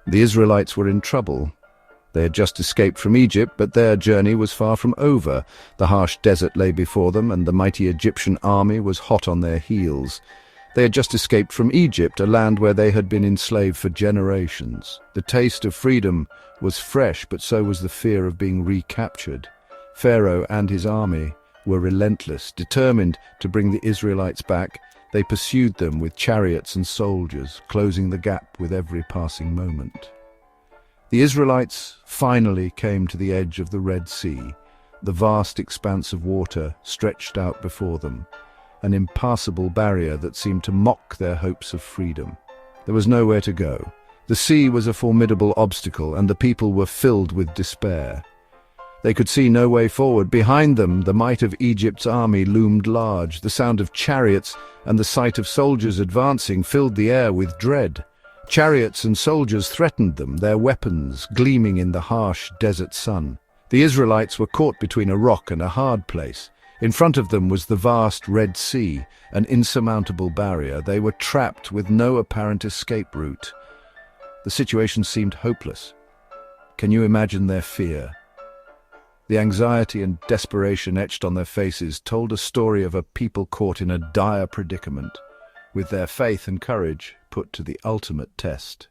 The Israelites were in trouble. They had just escaped from Egypt, but their journey was far from over. The harsh desert lay before them, and the mighty Egyptian army was hot on their heels. They had just escaped from Egypt, a land where they had been enslaved for generations. The taste of freedom was fresh, but so was the fear of being recaptured. Pharaoh and his army were relentless, determined to bring the Israelites back. They pursued them with chariots and soldiers, closing the gap with every passing moment. The Israelites finally came to the edge of the Red Sea. The vast expanse of water stretched out before them, an impassable barrier that seemed to mock their hopes of freedom. There was nowhere to go. The sea was a formidable obstacle, and the people were filled with despair. They could see no way forward. Behind them, the might of Egypt's army loomed large. The sound of chariots and the sight of soldiers advancing filled the air with dread. Chariots and soldiers threatened them, their weapons gleaming in the harsh desert sun. The Israelites were caught between a rock and a hard place. In front of them was the vast Red Sea, an insurmountable barrier. They were trapped with no apparent escape route. The situation seemed hopeless. Can you imagine their fear? The anxiety and desperation etched on their faces told a story of a people caught in a dire predicament, with their faith and courage put to the ultimate test.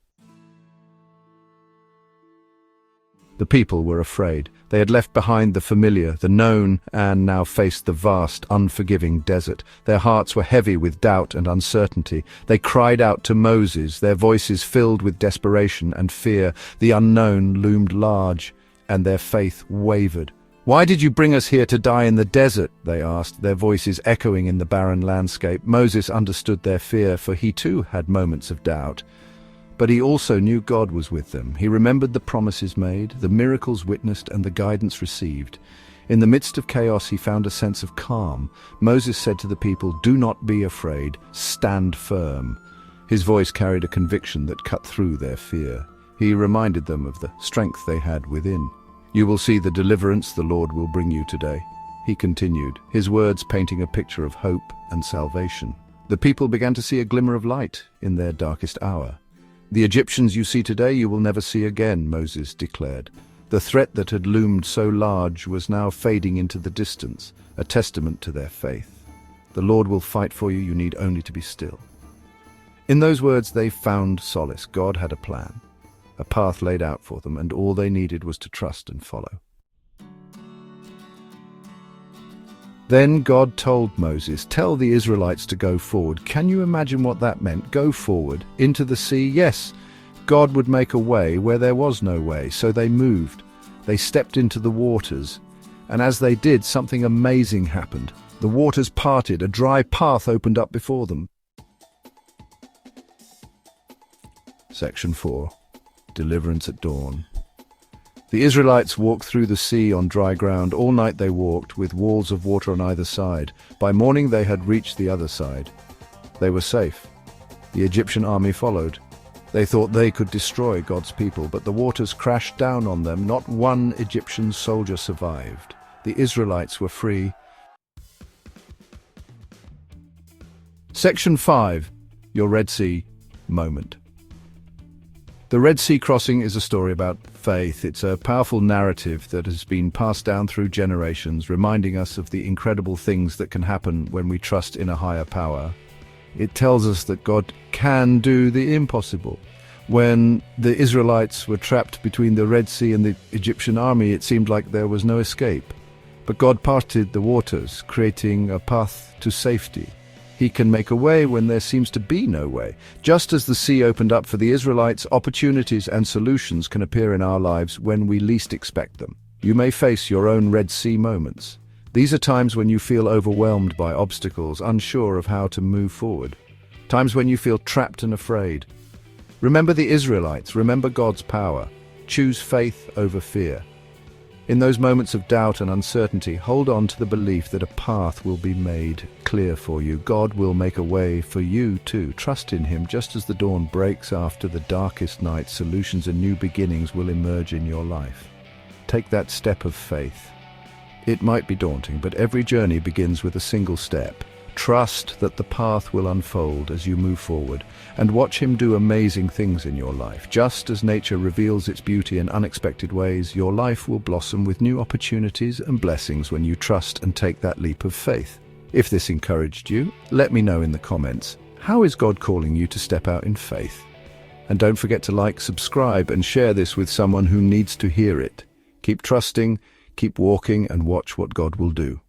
The people were afraid. They had left behind the familiar, the known, and now faced the vast, unforgiving desert. Their hearts were heavy with doubt and uncertainty. They cried out to Moses, their voices filled with desperation and fear. The unknown loomed large, and their faith wavered. "Why did you bring us here to die in the desert?" they asked, their voices echoing in the barren landscape. Moses understood their fear, for he too had moments of doubt. But he also knew God was with them. He remembered the promises made, the miracles witnessed, and the guidance received. In the midst of chaos, he found a sense of calm. Moses said to the people, "Do not be afraid, stand firm." His voice carried a conviction that cut through their fear. He reminded them of the strength they had within. "You will see the deliverance the Lord will bring you today," he continued, his words painting a picture of hope and salvation. The people began to see a glimmer of light in their darkest hour. "The Egyptians you see today you will never see again," Moses declared. The threat that had loomed so large was now fading into the distance, a testament to their faith. "The Lord will fight for you, you need only to be still." In those words they found solace. God had a plan, a path laid out for them, and all they needed was to trust and follow. Then God told Moses, "Tell the Israelites to go forward." Can you imagine what that meant? Go forward, into the sea? Yes, God would make a way where there was no way. So they moved. They stepped into the waters. And as they did, something amazing happened. The waters parted, a dry path opened up before them. Section 4. Deliverance at dawn. The Israelites walked through the sea on dry ground. All night they walked, with walls of water on either side. By morning they had reached the other side. They were safe. The Egyptian army followed. They thought they could destroy God's people, but the waters crashed down on them. Not one Egyptian soldier survived. The Israelites were free. Section 5. Your Red Sea moment. The Red Sea crossing is a story about faith. It's a powerful narrative that has been passed down through generations, reminding us of the incredible things that can happen when we trust in a higher power. It tells us that God can do the impossible. When the Israelites were trapped between the Red Sea and the Egyptian army, it seemed like there was no escape. But God parted the waters, creating a path to safety. He can make a way when there seems to be no way. Just as the sea opened up for the Israelites, opportunities and solutions can appear in our lives when we least expect them. You may face your own Red Sea moments. These are times when you feel overwhelmed by obstacles, unsure of how to move forward. Times when you feel trapped and afraid. Remember the Israelites, remember God's power. Choose faith over fear. In those moments of doubt and uncertainty, hold on to the belief that a path will be made clear for you. God will make a way for you too. Trust in Him. Just as the dawn breaks after the darkest night, solutions and new beginnings will emerge in your life. Take that step of faith. It might be daunting, but every journey begins with a single step. Trust that the path will unfold as you move forward, and watch Him do amazing things in your life. Just as nature reveals its beauty in unexpected ways, your life will blossom with new opportunities and blessings when you trust and take that leap of faith. If this encouraged you, let me know in the comments. How is God calling you to step out in faith? And don't forget to like, subscribe, and share this with someone who needs to hear it. Keep trusting, keep walking, and watch what God will do.